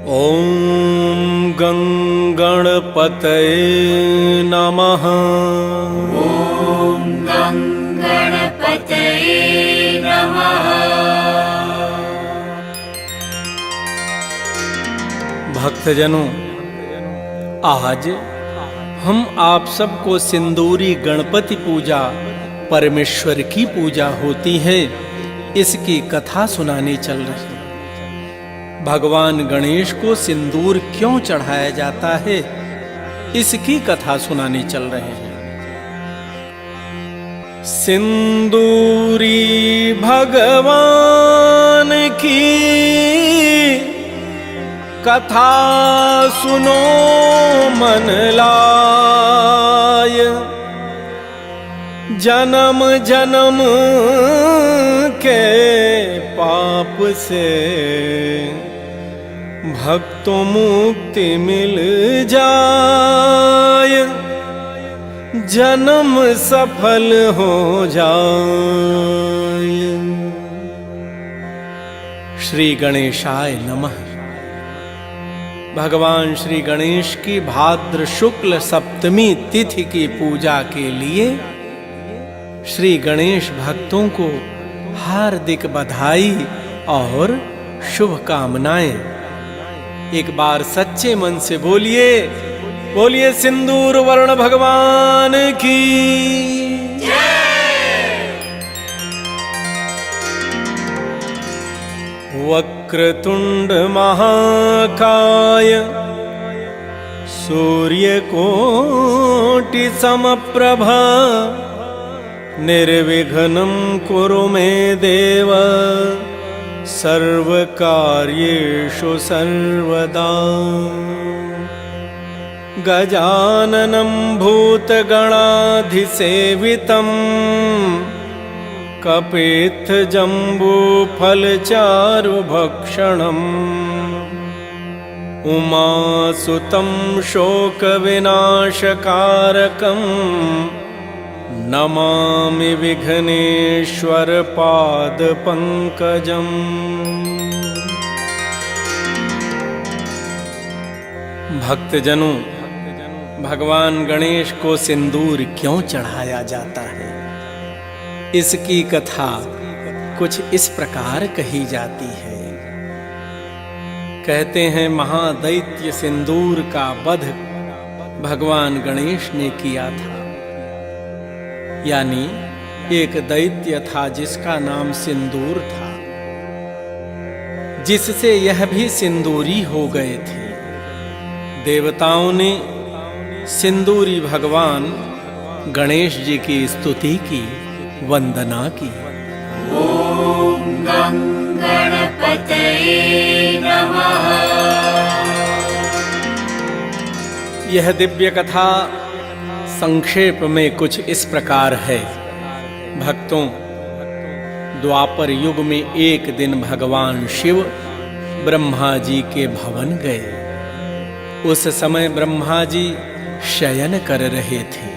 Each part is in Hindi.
ॐ गणपतये नमः। ॐ गणपतये नमः। भक्तजनों, आज हम आप सबको सिंदूरी गणपति पूजा, परमेश्वर की पूजा होती है, इसकी कथा सुनाने चल रहे हैं। भगवान गणेश को सिंदूर क्यों चढ़ाया जाता है, इसकी कथा सुनाने चल रहे हैं। सिंदूरी भगवान की कथा सुनो मन लाय, जन्म जन्म के पाप से भक्तों मुक्ति मिल जाए, जन्म सफल हो जाए। श्री गणेशाय नमः। भगवान श्री गणेश की भाद्र शुक्ल सप्तमी तिथि की पूजा के लिए श्री गणेश भक्तों को हार्दिक बधाई और शुभकामनाएं। एक बार सच्चे मन से बोलिए, बोलिए सिंदूर वर्ण भगवान की जय। वक्रतुंड महाकाय सूर्यकोटि समप्रभा, निर्विघ्नं कुरु मे देव, सर्वकार्येषु सर्वदा। गजाननं भूतगणाधिसेवितं, कपित्थजम्बूफलचारुभक्षणम्, उमासुतं शोकविनाशकारकम्, नमामि विघ्नेश्वर पादपंकजम्। भक्तजनों, भगवान गणेश को सिंदूर क्यों चढ़ाया जाता है, इसकी कथा कुछ इस प्रकार कही जाती है। कहते हैं महादैत्य सिंदूर का वध भगवान गणेश ने किया था। यानी एक दैत्य था जिसका नाम सिंदूर था, जिससे यह भी सिंदूरी हो गए थे। देवताओं ने सिंदूरी भगवान गणेश जी की स्तुति की, वंदना की। ॐ गणपतये नमः। यह दिव्य कथा संक्षेप में कुछ इस प्रकार है। भक्तों, द्वापर युग में एक दिन भगवान शिव ब्रह्मा जी के भवन गए। उस समय ब्रह्मा जी शयन कर रहे थे।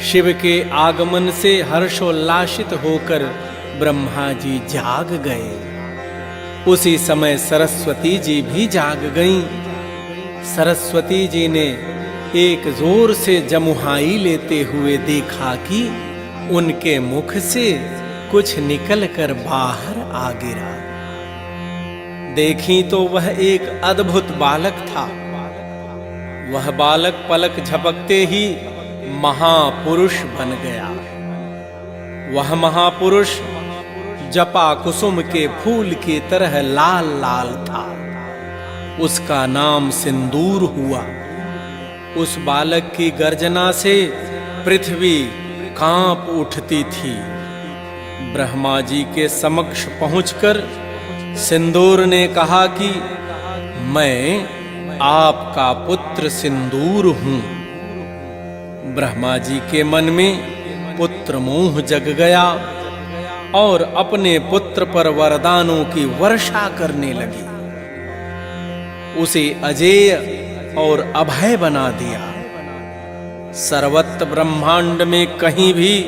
शिव के आगमन से हर्षोल्लासित होकर ब्रह्मा जी जाग गए। उसी समय सरस्वती जी भी जाग गईं। सरस्वती जी ने एक जोर से जमुहाई लेते हुए देखा कि उनके मुख से कुछ निकलकर बाहर आ गिरा। देखी तो वह एक अद्भुत बालक था। वह बालक पलक झपकते ही महापुरुष बन गया। वह महापुरुष जपा कुसुम के फूल की तरह लाल लाल था। उसका नाम सिंदूर हुआ। उस बालक की गर्जना से पृथ्वी कांप उठती थी। ब्रह्मा जी के समक्ष पहुंचकर सिंदूर ने कहा कि मैं आपका पुत्र सिंदूर हूं। ब्रह्मा जी के मन में पुत्र मोह जग गया और अपने पुत्र पर वरदानों की वर्षा करने लगे। उसे अजेय और अभय बना दिया। सर्वत्र ब्रह्मांड में कहीं भी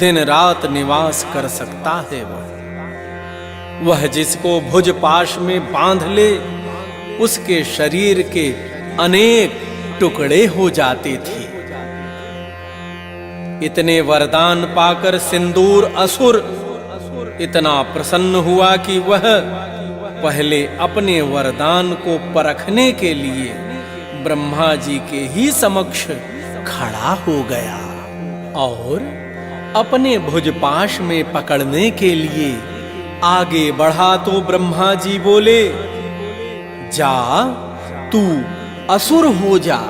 दिन रात निवास कर सकता है। वह जिसको भुज पाश में बांध ले उसके शरीर के अनेक टुकड़े हो जाते थे। इतने वरदान पाकर सिंदूर असुर इतना प्रसन्न हुआ कि वह पहले अपने वरदान को परखने के लिए ब्रह्मा जी के ही समक्ष खड़ा हो गया और अपने भुजपाश में पकड़ने के लिए आगे बढ़ा तो ब्रह्मा जी बोले, जा तू असुर हो जा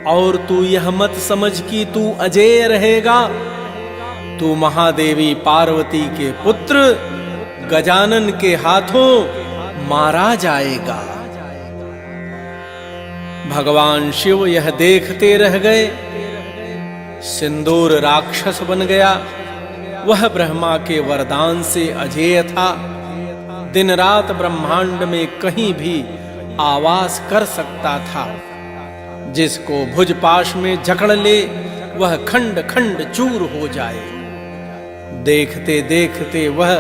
और तू यह मत समझ कि तू अजेय रहेगा। तू महादेवी पार्वती के पुत्र गजानन के हाथों मारा जाएगा। भगवान शिव यह देखते रह गए। सिंदूर राक्षस बन गया। वह ब्रह्मा के वरदान से अजेय था। दिन रात ब्रह्मांड में कहीं भी आवास कर सकता था। जिसको भुजपाश में जकड़ ले वह खंड खंड चूर हो जाए। देखते देखते वह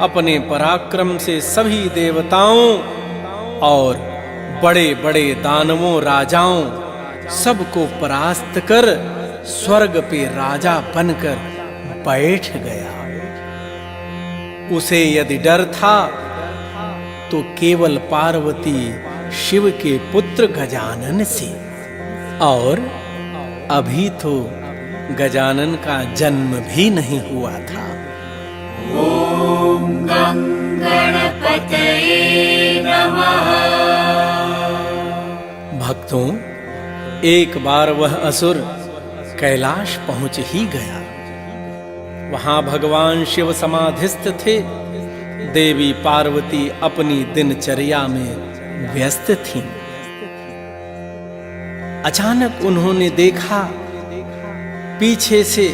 अपने पराक्रम से सभी देवताओं और बड़े बड़े दानवों राजाओं सबको परास्त कर स्वर्ग पे राजा बनकर बैठ गया। उसे यदि डर था तो केवल पार्वती शिव के पुत्र गजानन से, और अभी तो गजानन का जन्म भी नहीं हुआ था। ॐ गं गणपतये नमः। भक्तों, एक बार वह असुर कैलाश पहुंच ही गया। वहां भगवान शिव समाधिस्थ थे। देवी पार्वती अपनी दिनचर्या में व्यस्त थीं। अचानक उन्होंने देखा पीछे से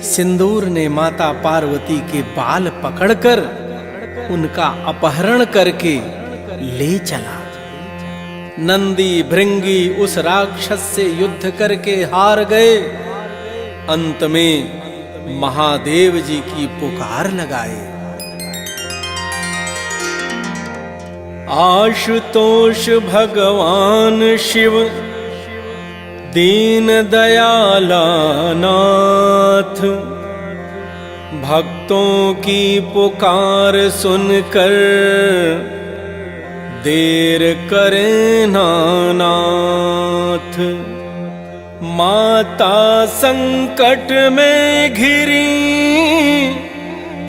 सिंदूर ने माता पार्वती के बाल पकड़कर उनका अपहरण करके ले चला। नंदी भृंगी उस राक्षस से युद्ध करके हार गए। अंत में महादेव जी की पुकार लगाए, आशुतोष भगवान शिव दीन दयाला नाथ, भक्तों की पुकार सुनकर देर करें ना नाथ। माता संकट में घिरी,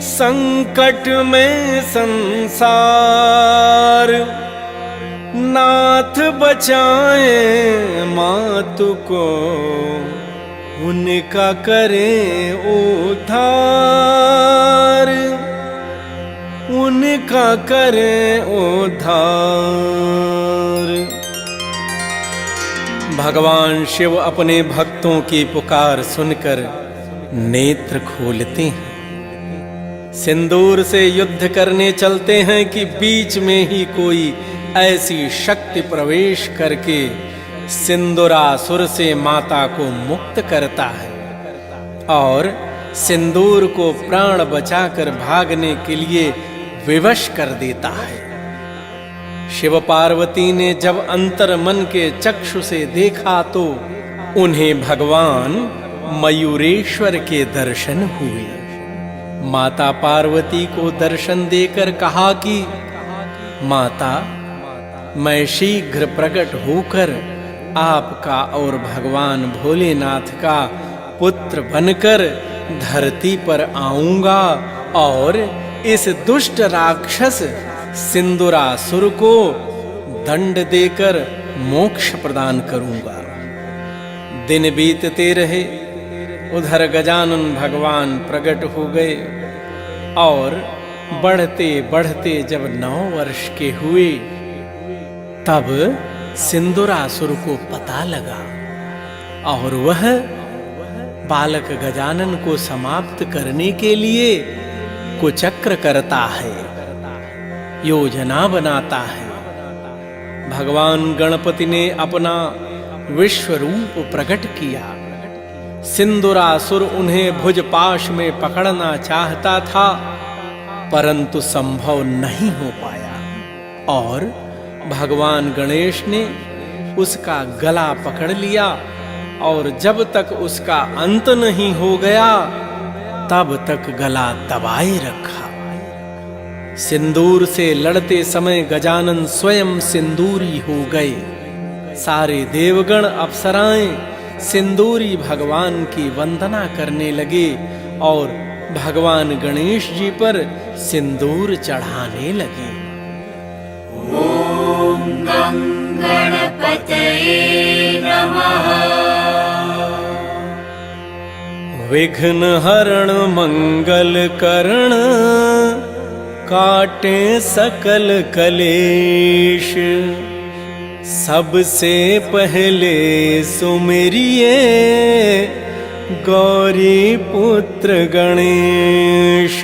संकट में संसार, नाथ बचाए मातु को, उनका करें उद्धार, उनका करें उद्धार। भगवान शिव अपने भक्तों की पुकार सुनकर नेत्र खोलते हैं। सिंदूर से युद्ध करने चलते हैं कि बीच में ही कोई ऐसी शक्ति प्रवेश करके सिंदूरासुर से माता को मुक्त करता है और सिंदूर को प्राण बचाकर भागने के लिए विवश कर देता है। शिव पार्वती ने जब अंतर मन के चक्षु से देखा तो उन्हें भगवान मयूरेश्वर के दर्शन हुए। माता पार्वती को दर्शन देकर कहा कि माता, मैं शीघ्र प्रकट होकर आपका और भगवान भोलेनाथ का पुत्र बनकर धरती पर आऊंगा और इस दुष्ट राक्षस सिंदूरासुर को दंड देकर मोक्ष प्रदान करूंगा। दिन बीतते रहे, उधर गजानन भगवान प्रकट हो गए और बढ़ते बढ़ते जब 9 वर्ष के हुए तब सिंदूरासुर को पता लगा और वह बालक गजानन को समाप्त करने के लिए कुचक्र करता है, योजना बनाता है। भगवान गणपति ने अपना विश्व रूप प्रकट किया। सिंदूरासुर उन्हें भुजपाश में पकड़ना चाहता था, परंतु संभव नहीं हो पाया और भगवान गणेश ने उसका गला पकड़ लिया और जब तक उसका अंत नहीं हो गया तब तक गला दबाए रखा। सिंदूर से लड़ते समय गजानन स्वयं सिंदूरी हो गए। सारे देवगण अप्सराएं सिंदूरी भगवान की वंदना करने लगे और भगवान गणेश जी पर सिंदूर चढ़ाने लगे। ॐ गं गणपतये नमः। विघ्न हरण मंगल करण काटे सकल कलेश। सबसे पहले सुमेरिए गौरी पुत्र गणेश।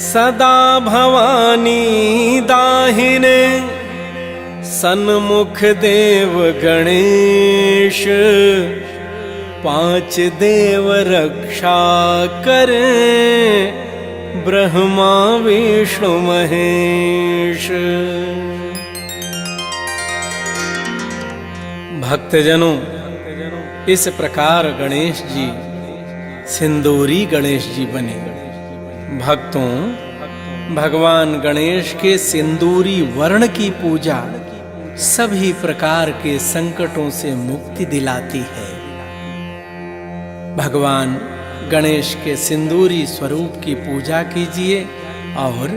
सदा भवानी दाहिने सन्मुख देव गणेश। 5 देव रक्षा करें ब्रह्मा विष्णु महेश। भक्तजनों, इस प्रकार गणेश जी सिंदूरी गणेश जी बने। भक्तों, भगवान गणेश के सिंदूरी वर्ण की पूजा सभी प्रकार के संकटों से मुक्ति दिलाती है। भगवान गणेश के सिंदूरी स्वरूप की पूजा कीजिए और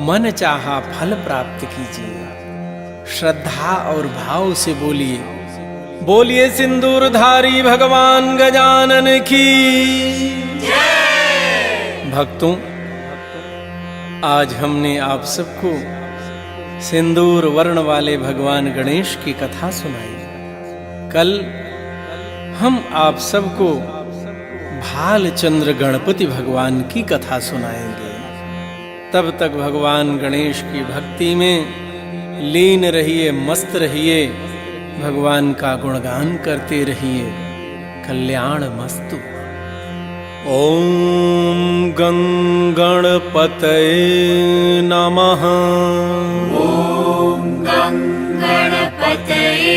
मन चाहा फल प्राप्त कीजिए। श्रद्धा और भाव से बोलिए, बोलिए सिंदूरधारी भगवान गजानन की जय। भक्तों, आज हमने आप सबको सिंदूर वर्ण वाले भगवान गणेश की कथा सुनाई। कल हम आप सबको भालचंद्र गणपति भगवान की कथा सुनाएंगे। तब तक भगवान गणेश की भक्ति में लीन रहिए, मस्त रहिए, भगवान का गुणगान करते रहिए। कल्याण मस्तु। ओम गं गणपतये नमः। ॐ गं गणपतये